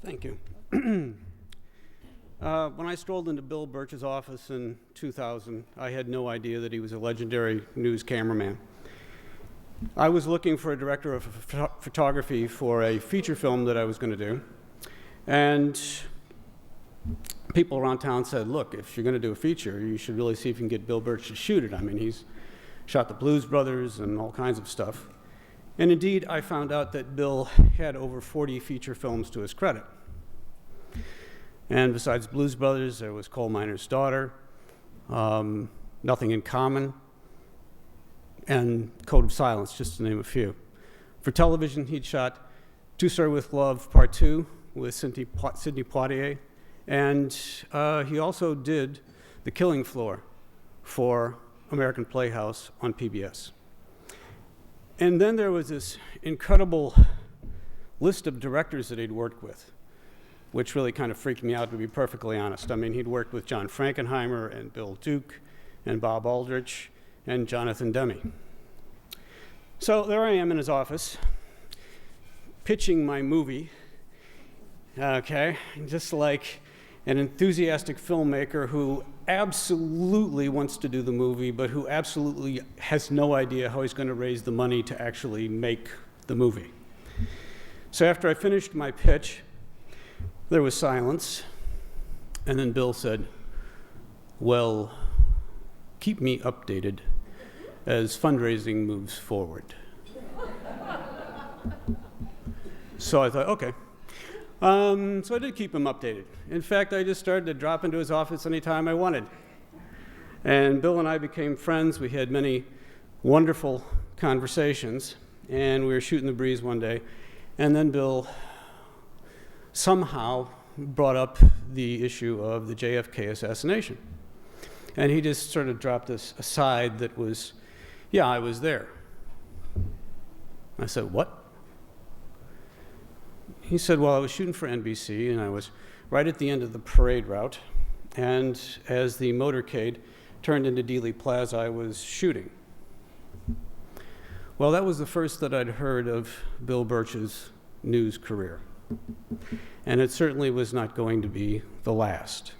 Thank you. When I strolled into Bill Birch's office in 2000, I had no idea that he was a legendary news cameraman. I was looking for a director of photography for a feature film that I was going to do, and people around town said, look, if you're going to do a feature, you should really see if you can get Bill Birch to shoot it. I mean, he's shot the Blues Brothers and all kinds of stuff. And indeed, I found out that Bill had over 40 feature films to his credit. And besides Blues Brothers, there was Coal Miner's Daughter, Nothing in Common, and Code of Silence, just to name a few. For television, he'd shot To Sir with Love Part 2 with Sidney Poitier, and he also did The Killing Floor for American Playhouse on PBS. And then there was this incredible list of directors that he'd worked with, which really kind of freaked me out, to be perfectly honest. I mean, he'd worked with John Frankenheimer and Bill Duke and Bob Aldrich and Jonathan Demme. So there I am in his office, pitching my movie, okay, just like an enthusiastic filmmaker who absolutely wants to do the movie, but who absolutely has no idea how he's going to raise the money to actually make the movie. So after I finished my pitch, there was silence, and then Bill said, well, keep me updated as fundraising moves forward. So I thought, okay. So I did keep him updated. In fact, I just started to drop into his office anytime I wanted. And Bill and I became friends. We had many wonderful conversations, and we were shooting the breeze one day. And then Bill somehow brought up the issue of the JFK assassination. And he just sort of dropped this aside that was, yeah, I was there. I said, what? He said, well, I was shooting for NBC, and I was right at the end of the parade route. And as the motorcade turned into Dealey Plaza, I was shooting. Well, that was the first that I'd heard of Bill Birch's news career. And it certainly was not going to be the last.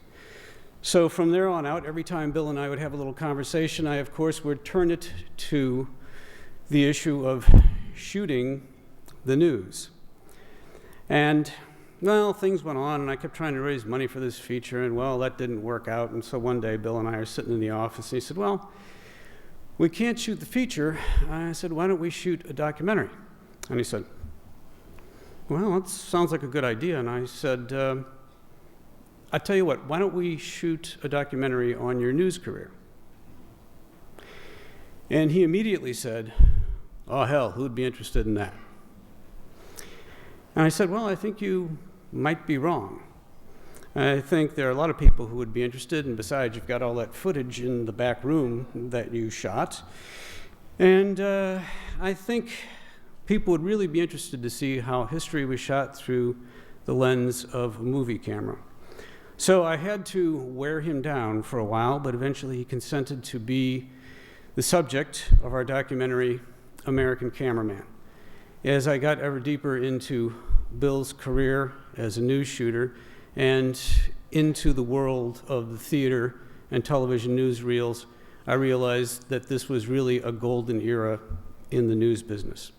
So from there on out, every time Bill and I would have a little conversation, I, of course, would turn it to the issue of shooting the news. And, well, things went on, and I kept trying to raise money for this feature, and, well, that didn't work out. And so one day, Bill and I are sitting in the office, and he said, well, we can't shoot the feature. I said, why don't we shoot a documentary? And he said, well, that sounds like a good idea. And I said, I tell you what, why don't we shoot a documentary on your news career? And he immediately said, oh, hell, who'd be interested in that? And I said, well, I think you might be wrong. I think there are a lot of people who would be interested, and besides, you've got all that footage in the back room that you shot. And I think people would really be interested to see how history was shot through the lens of a movie camera. So I had to wear him down for a while, but eventually he consented to be the subject of our documentary, American Cameraman. As I got ever deeper into Bill's career as a news shooter and into the world of the theater and television newsreels, I realized that this was really a golden era in the news business.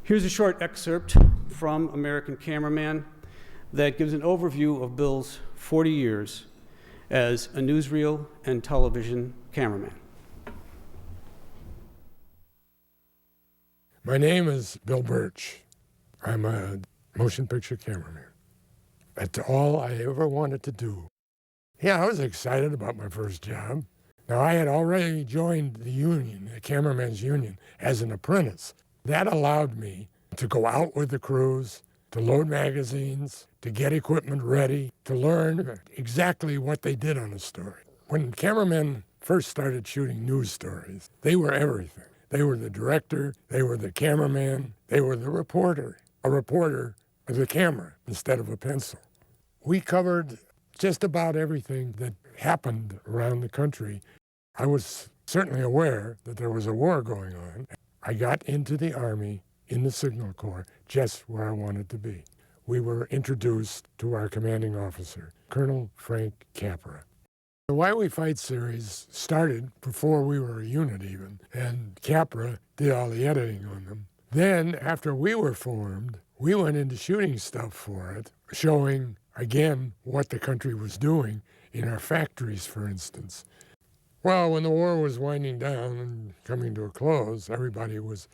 Here's a short excerpt from American Cameraman that gives an overview of Bill's 40 years as a newsreel and television cameraman. My name is Bill Birch. I'm a motion picture cameraman. That's all I ever wanted to do. Yeah, I was excited about my first job. Now, I had already joined the union, the cameraman's union, as an apprentice. That allowed me to go out with the crews, to load magazines, to get equipment ready, to learn exactly what they did on a story. When cameramen first started shooting news stories, they were everything. They were the director, they were the cameraman, they were the reporter. A reporter with a camera instead of a pencil. We covered just about everything that happened around the country. I was certainly aware that there was a war going on. I got into the Army in the Signal Corps, just where I wanted to be. we were introduced to our commanding officer, Colonel Frank Capra. The Why We Fight series started before we were a unit even, and Capra did all the editing on them. Then, after we were formed, we went into shooting stuff for it, showing, again, what the country was doing in our factories, for instance. Well, when the war was winding down and coming to a close, everybody was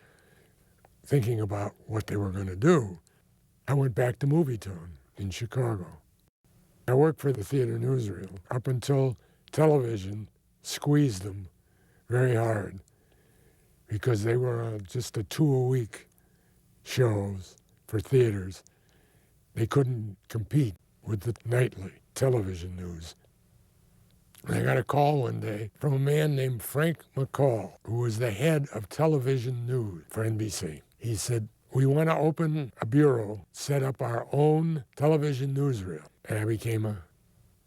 thinking about what they were going to do. I went back to Movietone in Chicago. I worked for the theater newsreel up until television squeezed them very hard because they were just a 2-a-week shows for theaters. They couldn't compete with the nightly television news. And I got a call one day from a man named Frank McCall, who was the head of television news for NBC. He said, "We want to open a bureau, set up our own television newsreel." And I became an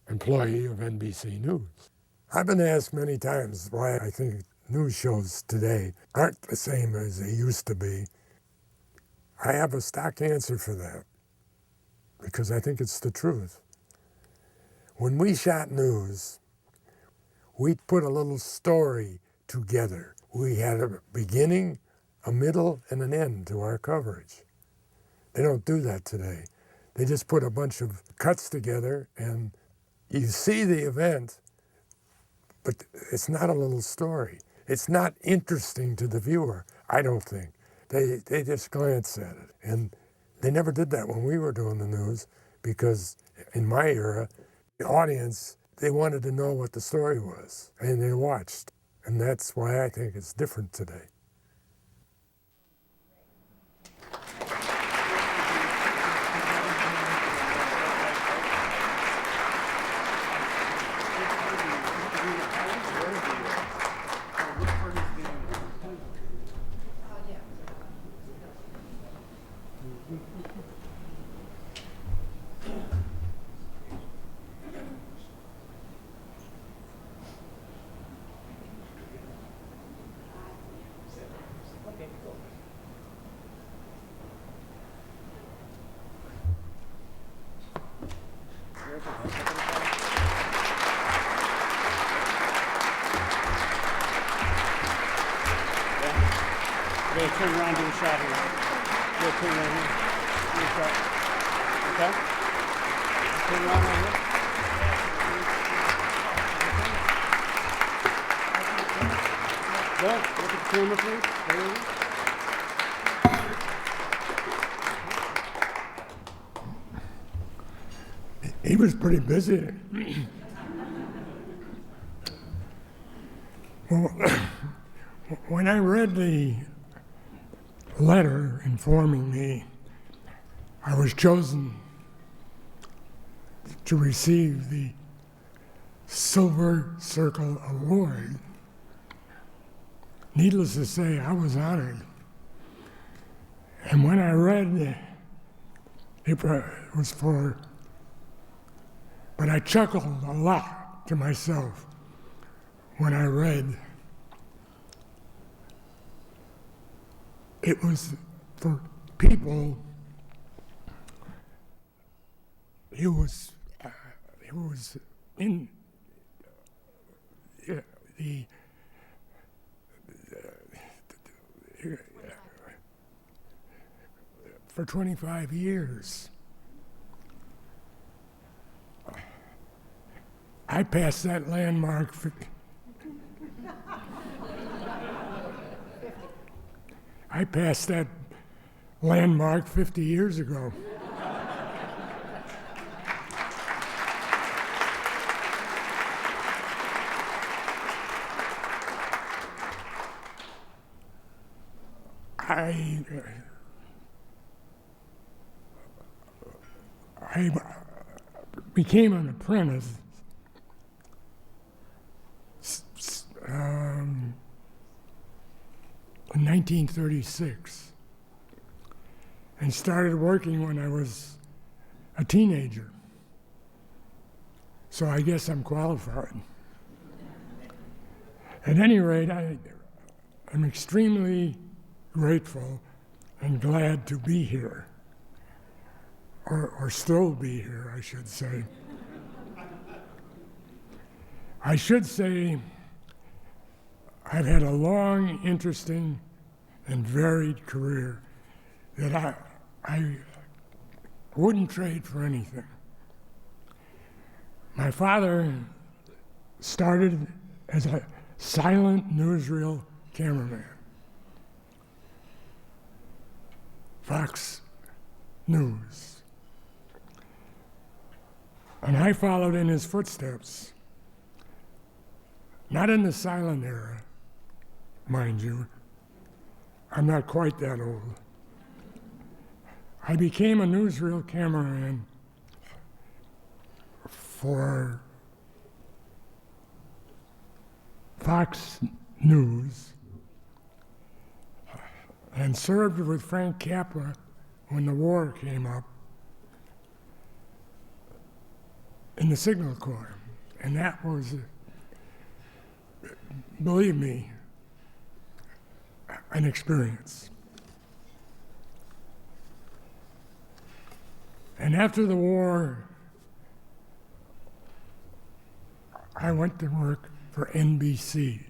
employee of NBC News. I've been asked many times why I think news shows today aren't the same as they used to be. I have a stock answer for that, because I think it's the truth. When we shot news, we put a little story together. We had a beginning, a middle, and an end to our coverage. They don't do that today. They just put a bunch of cuts together and you see the event, but it's not a little story. It's not interesting to the viewer, I don't think. They just glance at it. And they never did that when we were doing the news, because in my era, the audience, they wanted to know what the story was, and they watched. And that's why I think it's different today. We're going to turn around and do a shot here. We'll turn around here. Do a shot. Okay? Turn around right here. Go. Look at the camera, please. There you go. He was pretty busy. Well, when I read the letter informing me I was chosen to receive the Silver Circle Award, needless to say, I was honored. And when I read it was for, but I chuckled a lot to myself when I read it was for people who was in the for 25 years. I passed that landmark I passed that landmark 50 years ago. I became an apprentice in 1936 and started working when I was a teenager. So I guess I'm qualified. At any rate, I'm extremely grateful and glad to be here or still be here, I should say. I should say I've had a long, interesting, and varied career that I wouldn't trade for anything. My father started as a silent newsreel cameraman. Fox News. And I followed in his footsteps. Not in the silent era, mind you. I'm not quite that old. I became a newsreel cameraman for Fox News and served with Frank Capra when the war came up in the Signal Corps. And that was, believe me, an experience. And after the war, I went to work for NBC.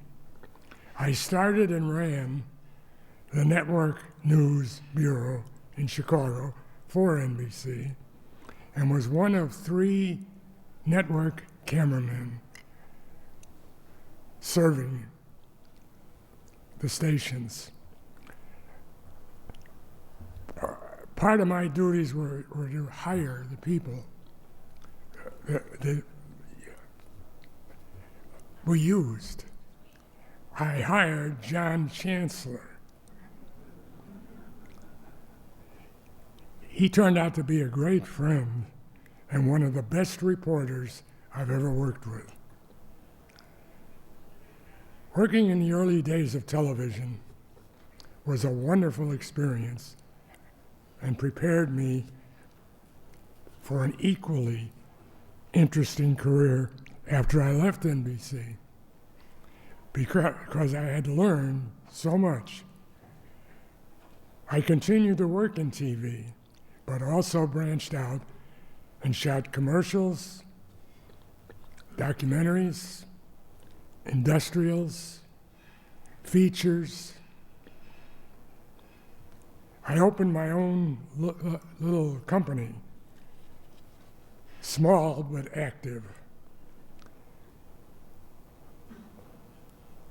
I started and ran the Network News Bureau in Chicago for NBC and was one of 3 network cameramen serving the stations. Part of my duties were to hire the people that we used. I hired John Chancellor. He turned out to be a great friend and one of the best reporters I've ever worked with. Working in the early days of television was a wonderful experience and prepared me for an equally interesting career after I left NBC, because I had learned so much. I continued to work in TV, but also branched out and shot commercials, documentaries, industrials, features. I opened my own little company, small but active.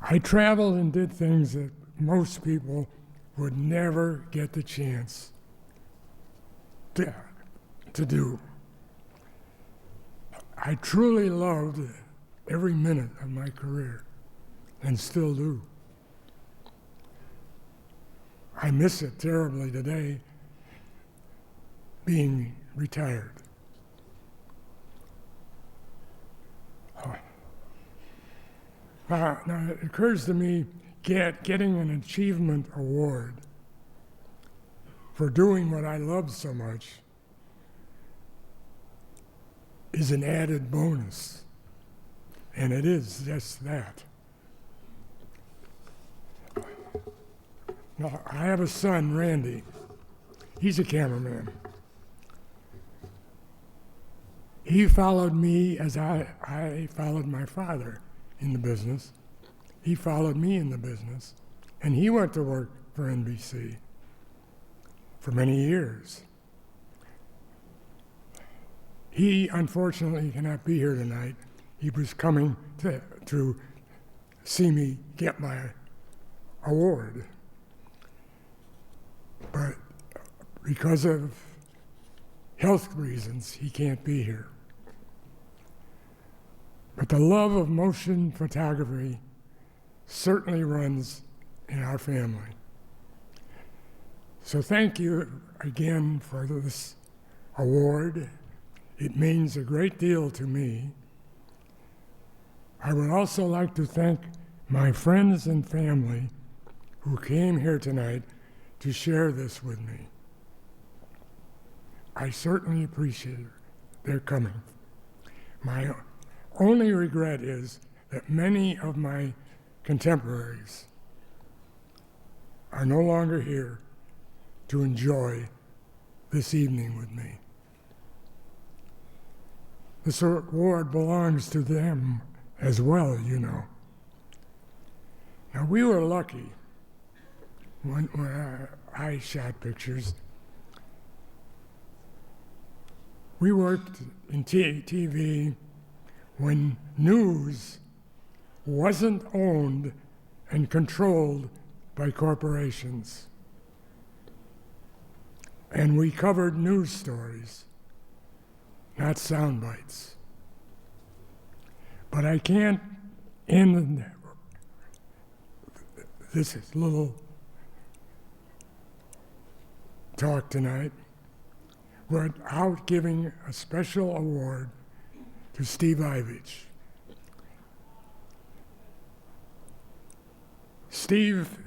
I traveled and did things that most people would never get the chance to do. I truly loved every minute of my career, and still do. I miss it terribly today, being retired. Now, it occurs to me getting an achievement award for doing what I love so much is an added bonus, and it is just that. Now, I have a son, Randy. He's a cameraman. He followed me as I followed my father in the business. He followed me in the business, and he went to work for NBC for many years. He unfortunately cannot be here tonight. He was coming to see me get my award. But because of health reasons, he can't be here. But the love of motion photography certainly runs in our family. So thank you again for this award. It means a great deal to me. I would also like to thank my friends and family who came here tonight to share this with me. I certainly appreciate their coming. My only regret is that many of my contemporaries are no longer here to enjoy this evening with me. this award belongs to them as well, you know. Now, we were lucky when I shot pictures. We worked in TV when news wasn't owned and controlled by corporations. And we covered news stories, not sound bites. But I can't end this little talk tonight without giving a special award to Steve Ivich. Steve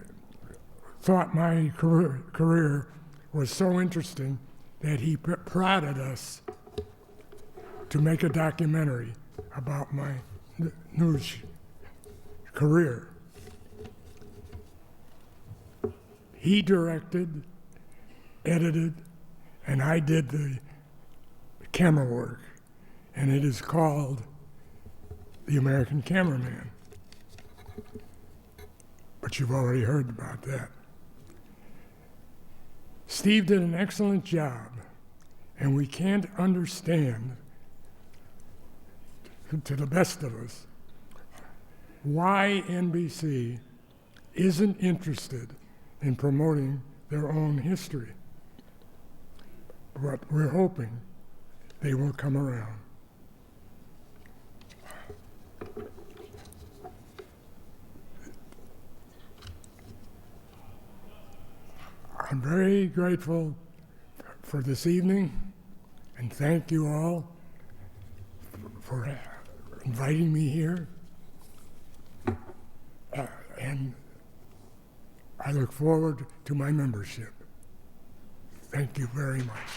thought my career was so interesting that he prodded us to make a documentary about my news career. He directed, edited, and I did the camera work, and it is called The American Cameraman. But you've already heard about that. Steve did an excellent job, and we can't understand, to the best of us, why NBC isn't interested in promoting their own history. But we're hoping they will come around. I'm very grateful for this evening, and thank you all for inviting me here. And I look forward to my membership. Thank you very much.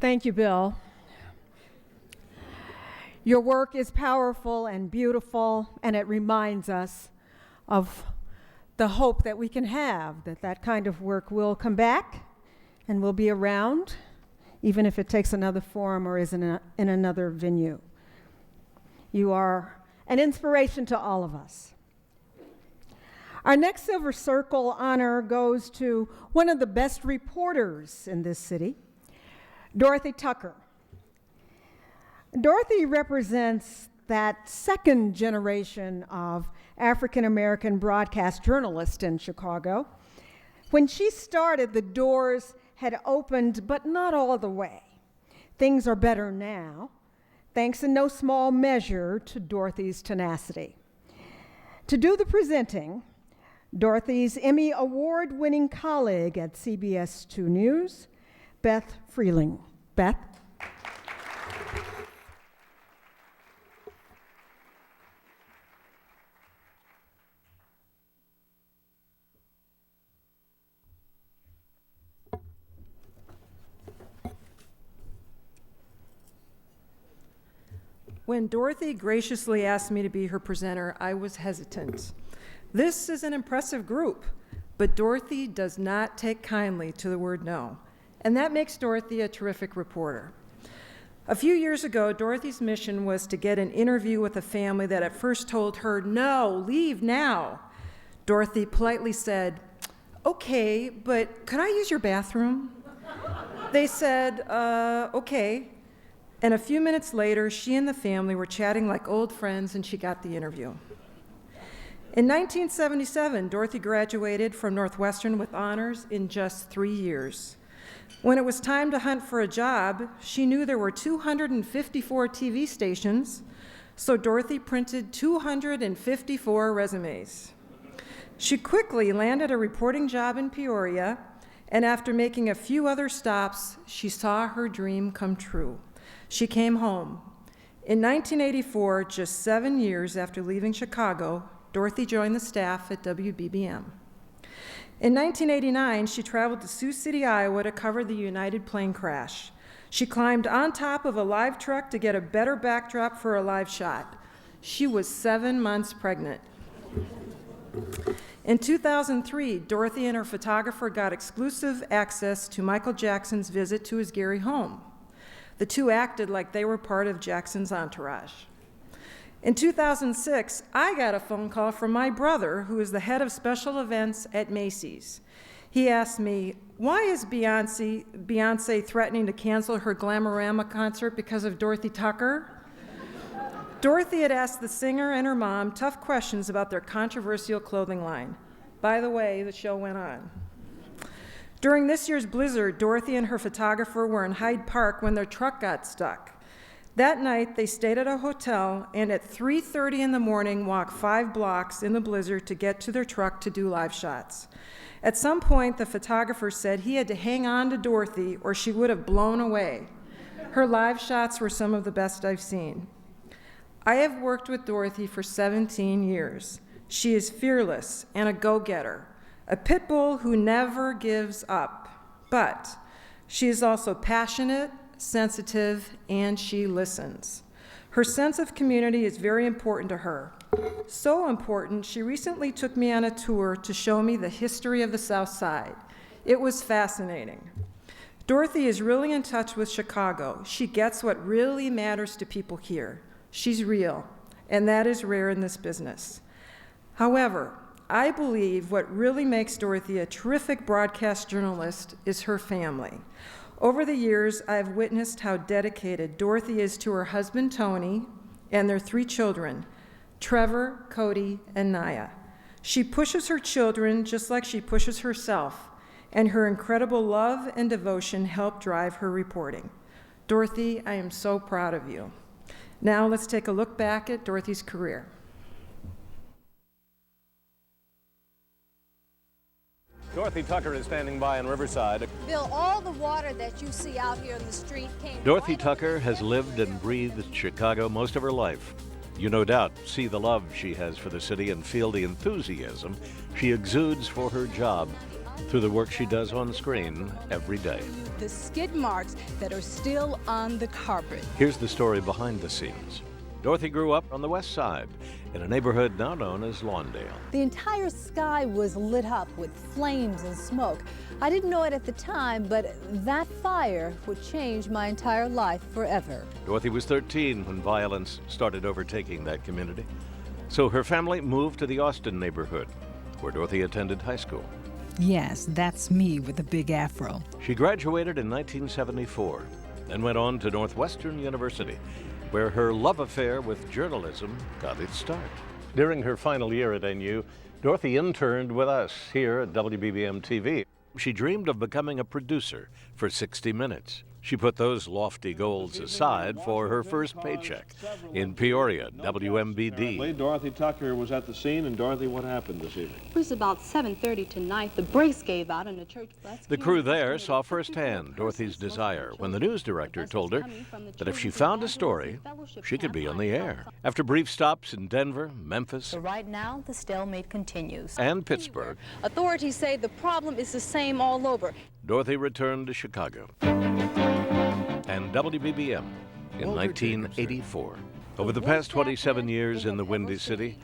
Thank you, Bill. Your work is powerful and beautiful, and it reminds us of the hope that we can have, that that kind of work will come back and will be around, even if it takes another form or is in another venue. You are an inspiration to all of us. Our next Silver Circle honor goes to one of the best reporters in this city, Dorothy Tucker. Dorothy represents that second generation of African American broadcast journalists in Chicago. When she started, the doors had opened, but not all the way. Things are better now, thanks in no small measure to Dorothy's tenacity. To do the presenting, Dorothy's Emmy Award-winning colleague at CBS 2 News, Beth Freeling. Beth? When Dorothy graciously asked me to be her presenter, I was hesitant. This is an impressive group, but Dorothy does not take kindly to the word no. And that makes Dorothy a terrific reporter. A few years ago, Dorothy's mission was to get an interview with a family that at first told her, "No, leave now." Dorothy politely said, "Okay, but could I use your bathroom?" They said, "Okay." And a few minutes later, she and the family were chatting like old friends, and she got the interview. In 1977, Dorothy graduated from Northwestern with honors in just 3 years. When it was time to hunt for a job, she knew there were 254 TV stations, so Dorothy printed 254 resumes. She quickly landed a reporting job in Peoria, and after making a few other stops, she saw her dream come true. She came home. In 1984, just 7 years after leaving Chicago, Dorothy joined the staff at WBBM. In 1989, she traveled to Sioux City, Iowa to cover the United plane crash. She climbed on top of a live truck to get a better backdrop for a live shot. She was 7 months pregnant. In 2003, Dorothy and her photographer got exclusive access to Michael Jackson's visit to his Gary home. The two acted like they were part of Jackson's entourage. In 2006, I got a phone call from my brother, who is the head of special events at Macy's. He asked me, why is Beyonce threatening to cancel her Glamorama concert because of Dorothy Tucker? Dorothy had asked the singer and her mom tough questions about their controversial clothing line. By the way, the show went on. During this year's blizzard, Dorothy and her photographer were in Hyde Park when their truck got stuck. That night, they stayed at a hotel and at 3:30 in the morning walked 5 blocks in the blizzard to get to their truck to do live shots. At some point, the photographer said he had to hang on to Dorothy or she would have blown away. Her live shots were some of the best I've seen. I have worked with Dorothy for 17 years. She is fearless and a go-getter, a pit bull who never gives up. But she is also passionate, sensitive, and she listens. Her sense of community is very important to her. So important, she recently took me on a tour to show me the history of the South Side. It was fascinating. Dorothy is really in touch with Chicago. She gets what really matters to people here. She's real, and that is rare in this business. However, I believe what really makes Dorothy a terrific broadcast journalist is her family. Over the years, I've witnessed how dedicated Dorothy is to her husband, Tony, and their 3 children, Trevor, Cody, and Naya. She pushes her children just like she pushes herself, and her incredible love and devotion help drive her reporting. Dorothy, I am so proud of you. Now let's take a look back at Dorothy's career. Dorothy Tucker is standing by in Riverside. Bill, all the water that you see out here in the street came Dorothy right Tucker has lived and breathed Chicago most of her life. You no doubt see the love she has for the city and feel the enthusiasm she exudes for her job through the work she does on screen every day. the skid marks that are still on the carpet. Here's the story behind the scenes. Dorothy grew up on the west side in a neighborhood now known as Lawndale. The entire sky was lit up with flames and smoke. I didn't know it at the time, but that fire would change my entire life forever. Dorothy was 13 when violence started overtaking that community. So her family moved to the Austin neighborhood, where Dorothy attended high school. Yes, that's me with the big afro. She graduated in 1974, then went on to Northwestern University, where her love affair with journalism got its start. During her final year at NU, Dorothy interned with us here at WBBM TV. She dreamed of becoming a producer for 60 Minutes. She put those lofty goals aside for her first paycheck in Peoria, WMBD. Dorothy Tucker was at the scene, and Dorothy, what happened this evening? It was about 7:30 tonight. The brakes gave out and the church bus. The crew there saw firsthand Dorothy's desire when the news director told her that if she found a story, she could be on the air. After brief stops in Denver, Memphis, So right now, the stalemate continues. and Pittsburgh, Authorities say the problem is the same all over. Dorothy returned to Chicago and WBBM in 1984. Over the past 27 years in the Windy City,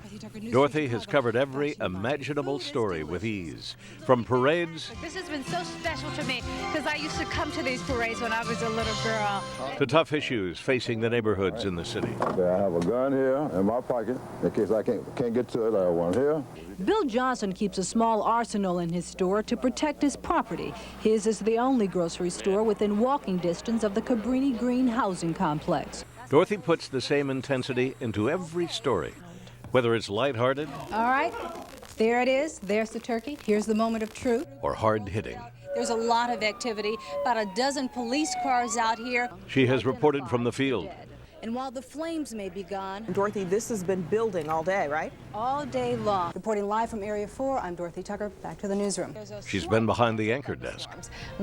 Dorothy has covered every imaginable story with ease. From parades This has been so special to me because I used to come to these parades when I was a little girl. to tough issues facing the neighborhoods in the city. I have a gun here in my pocket in case I can't get to it. I have one here. Bill Johnson keeps a small arsenal in his store to protect his property. His is the only grocery store within walking distance of the Cabrini Green housing complex. Dorothy puts the same intensity into every story, whether it's lighthearted All right, there it is. There's the turkey. Here's the moment of truth. or hard-hitting. There's a lot of activity, about a dozen police cars out here. She has reported from the field, And while the flames may be gone, Dorothy, this has been building all day, right? all day long. Reporting live from Area 4, I'm Dorothy Tucker. Back to the newsroom. She's been behind the anchor desk.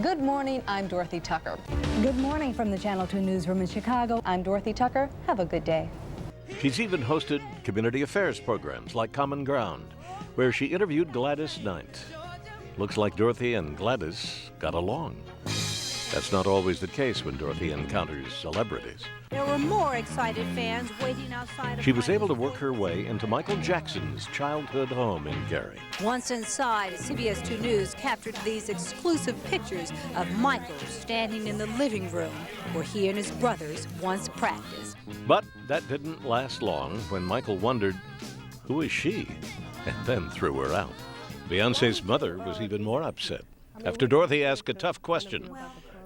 Good morning, I'm Dorothy Tucker. Good morning from the Channel 2 newsroom in Chicago. I'm Dorothy Tucker. Have a good day. She's even hosted community affairs programs like Common Ground, where she interviewed Gladys Knight. Looks like Dorothy and Gladys got along. That's not always the case when Dorothy encounters celebrities. There were more excited fans waiting outside of She was able to work her way into Michael Jackson's childhood home in Gary. Once inside, CBS 2 News captured these exclusive pictures of Michael standing in the living room where he and his brothers once practiced. But that didn't last long when Michael wondered, who is she? And then threw her out. Beyonce's mother was even more upset after Dorothy asked a tough question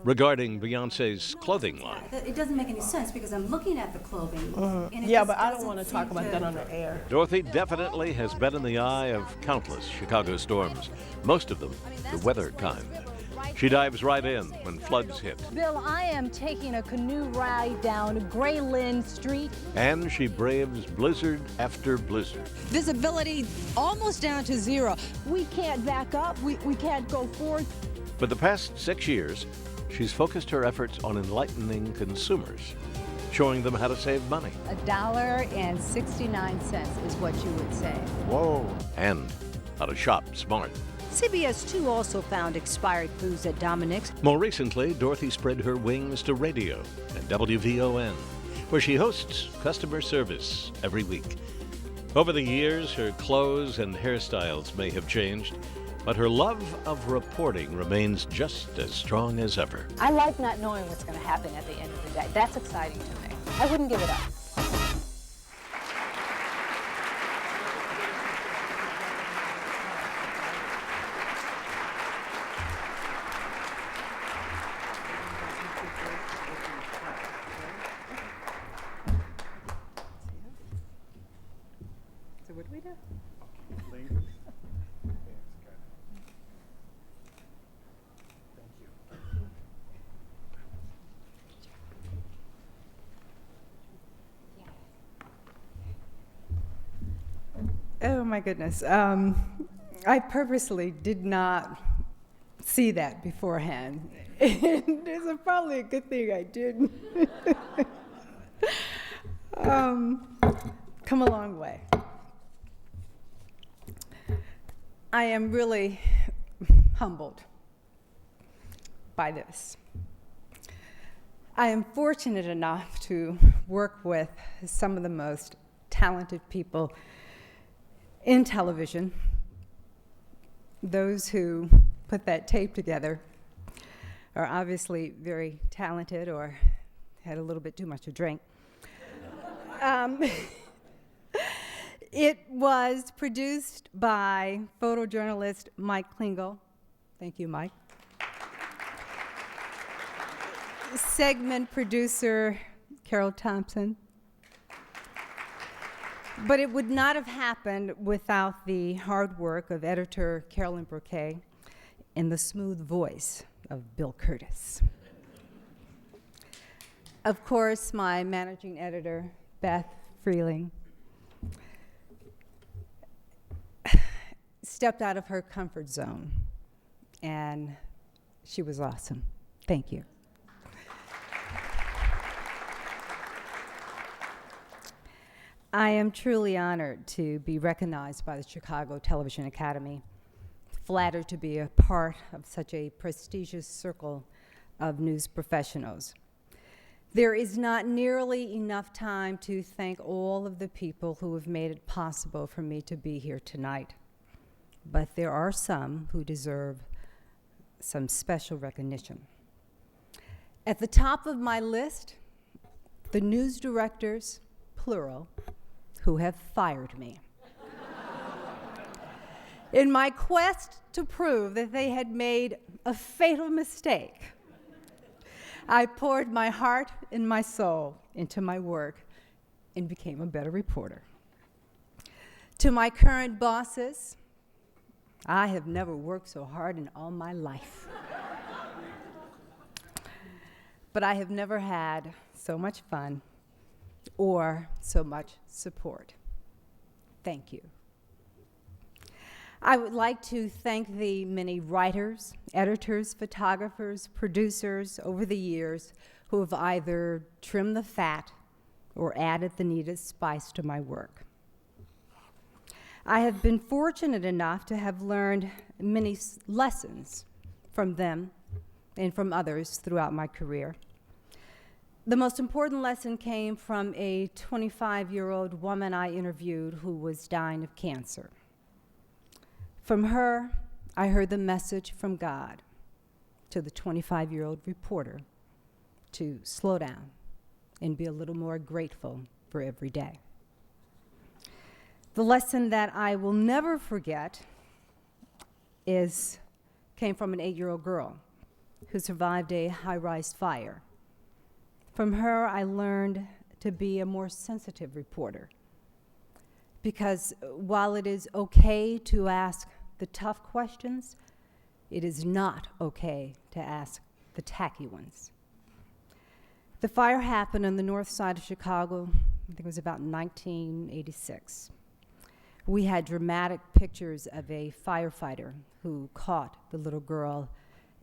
regarding Beyonce's clothing line. It doesn't make any sense because I'm looking at the clothing. And it Yeah, just but I don't doesn't want to seem talk about that on the air. Dorothy definitely has been in the eye of countless Chicago storms, most of them the weather kind. She dives right in when floods hit. Bill, I am taking a canoe ride down Gray Lynn Street. And she braves blizzard after blizzard. Visibility almost down to zero. We can't back up. We can't go forward. For the past 6 years, she's focused her efforts on enlightening consumers, showing them how to save money. $1.69 is what you would say. Whoa. And how to shop smart. CBS 2 also found expired foods at Dominic's. More recently, Dorothy spread her wings to radio at WVON, where she hosts customer service every week. Over the years, her clothes and hairstyles may have changed, but her love of reporting remains just as strong as ever. I like not knowing what's going to happen at the end of the day. That's exciting to me. I wouldn't give it up. So what do we do? Oh my goodness. I purposely did not see that beforehand. And it's probably a good thing I didn't. Come a long way. I am really humbled by this. I am fortunate enough to work with some of the most talented people in television. Those who put that tape together are obviously very talented or had a little bit too much to drink. It was produced by photojournalist Mike Klingel. Thank you, Mike. Segment producer Carol Thompson. But it would not have happened without the hard work of editor Carolyn Bouquet and the smooth voice of Bill Curtis. Of course, my managing editor, Beth Freeling, stepped out of her comfort zone, and she was awesome. Thank you. I am truly honored to be recognized by the Chicago Television Academy, flattered to be a part of such a prestigious circle of news professionals. There is not nearly enough time to thank all of the people who have made it possible for me to be here tonight, but there are some who deserve some special recognition. At the top of my list, the news directors, plural, who have fired me. In my quest to prove that they had made a fatal mistake, I poured my heart and my soul into my work and became a better reporter. To my current bosses, I have never worked so hard in all my life. But I have never had so much fun or so much support. Thank you. I would like to thank the many writers, editors, photographers, producers over the years who have either trimmed the fat or added the needed spice to my work. I have been fortunate enough to have learned many lessons from them and from others throughout my career. The most important lesson came from a 25-year-old woman I interviewed who was dying of cancer. From her, I heard the message from God to the 25-year-old reporter to slow down and be a little more grateful for every day. The lesson that I will never forget came from an 8-year-old girl who survived a high-rise fire. From her, I learned to be a more sensitive reporter, because while it is okay to ask the tough questions, it is not okay to ask the tacky ones. The fire happened on the north side of Chicago, I think it was about 1986. We had dramatic pictures of a firefighter who caught the little girl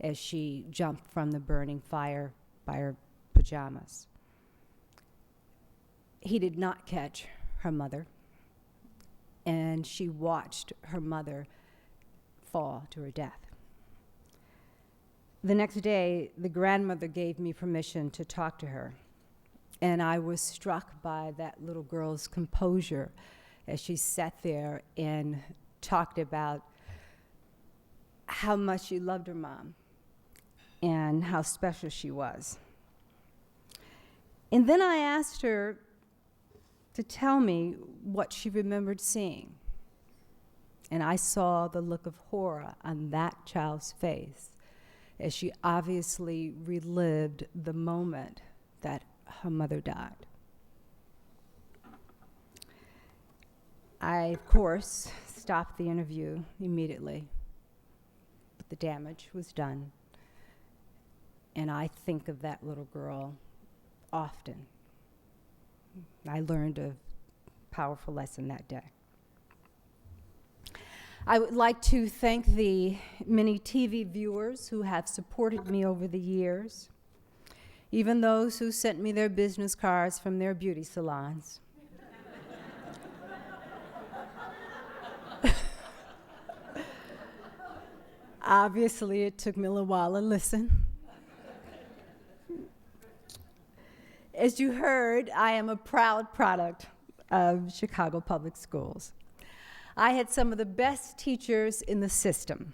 as she jumped from the burning fire by her pajamas. He did not catch her mother, and she watched her mother fall to her death. The next day, the grandmother gave me permission to talk to her, and I was struck by that little girl's composure as she sat there and talked about how much she loved her mom and how special she was. And then I asked her to tell me what she remembered seeing. And I saw the look of horror on that child's face as she obviously relived the moment that her mother died. I, of course, stopped the interview immediately, but the damage was done. And I think of that little girl often. I learned a powerful lesson that day. I would like to thank the many TV viewers who have supported me over the years, even those who sent me their business cards from their beauty salons. Obviously, it took me a little while to listen. As you heard, I am a proud product of Chicago Public Schools. I had some of the best teachers in the system.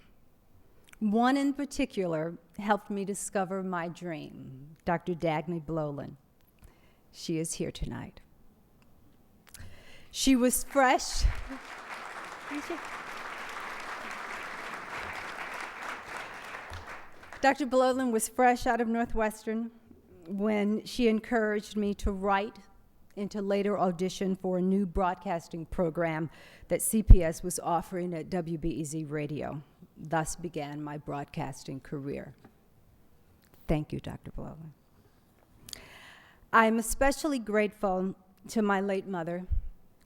One in particular helped me discover my dream, Dr. Dagny Blolin. She is here tonight. She was fresh. Dr. Blolin was fresh out of Northwestern when she encouraged me to write and to later audition for a new broadcasting program that CPS was offering at WBEZ Radio. Thus began my broadcasting career. Thank you, Dr. Blolin. I'm especially grateful to my late mother,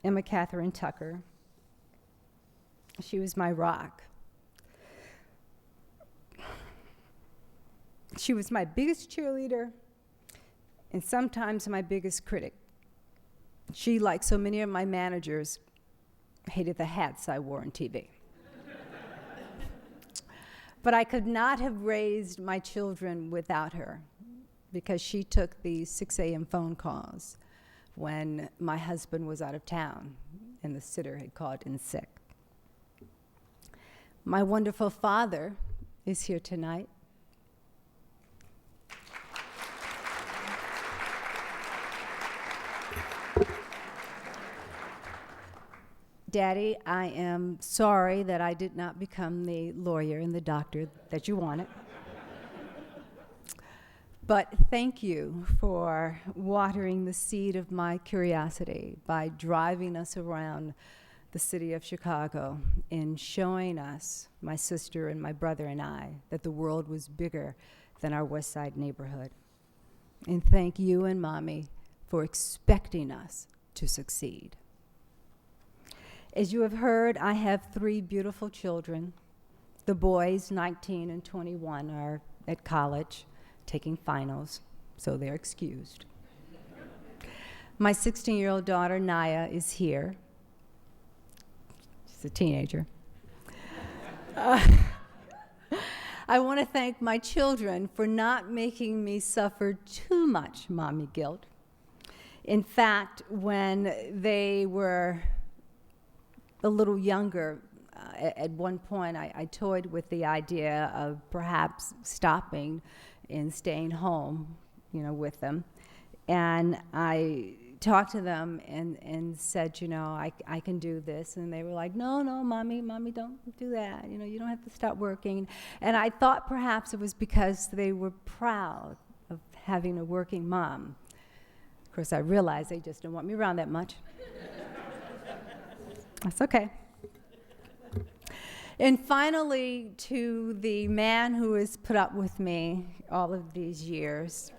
Emma Catherine Tucker. She was my rock. She was my biggest cheerleader and sometimes my biggest critic. She, like so many of my managers, hated the hats I wore on TV. But I could not have raised my children without her, because she took the 6 a.m. phone calls when my husband was out of town and the sitter had called in sick. My wonderful father is here tonight. Daddy, I am sorry that I did not become the lawyer and the doctor that you wanted. But thank you for watering the seed of my curiosity by driving us around the city of Chicago and showing us, my sister and my brother and I, that the world was bigger than our West Side neighborhood. And thank you and Mommy for expecting us to succeed. As you have heard, I have 3 beautiful children. The boys, 19 and 21, are at college taking finals, so they're excused. My 16-year-old daughter, Naya, is here. She's a teenager. I want to thank my children for not making me suffer too much mommy guilt. In fact, when they were a little younger, at one point I toyed with the idea of perhaps stopping and staying home, with them. And I talked to them and said, I can do this. And they were like, no, mommy, don't do that. You don't have to stop working. And I thought perhaps it was because they were proud of having a working mom. Of course, I realized they just didn't want me around that much. That's okay. And finally, to the man who has put up with me all of these years,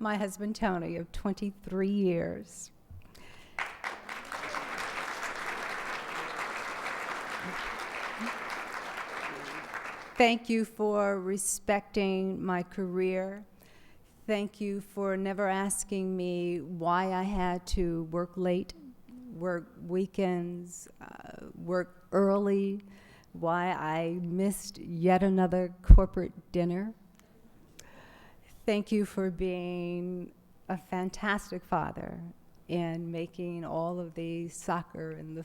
my husband, Tony, of 23 years. Thank you for respecting my career. Thank you for never asking me why I had to work late, work weekends, work early, why I missed yet another corporate dinner. Thank you for being a fantastic father and making all of the soccer and the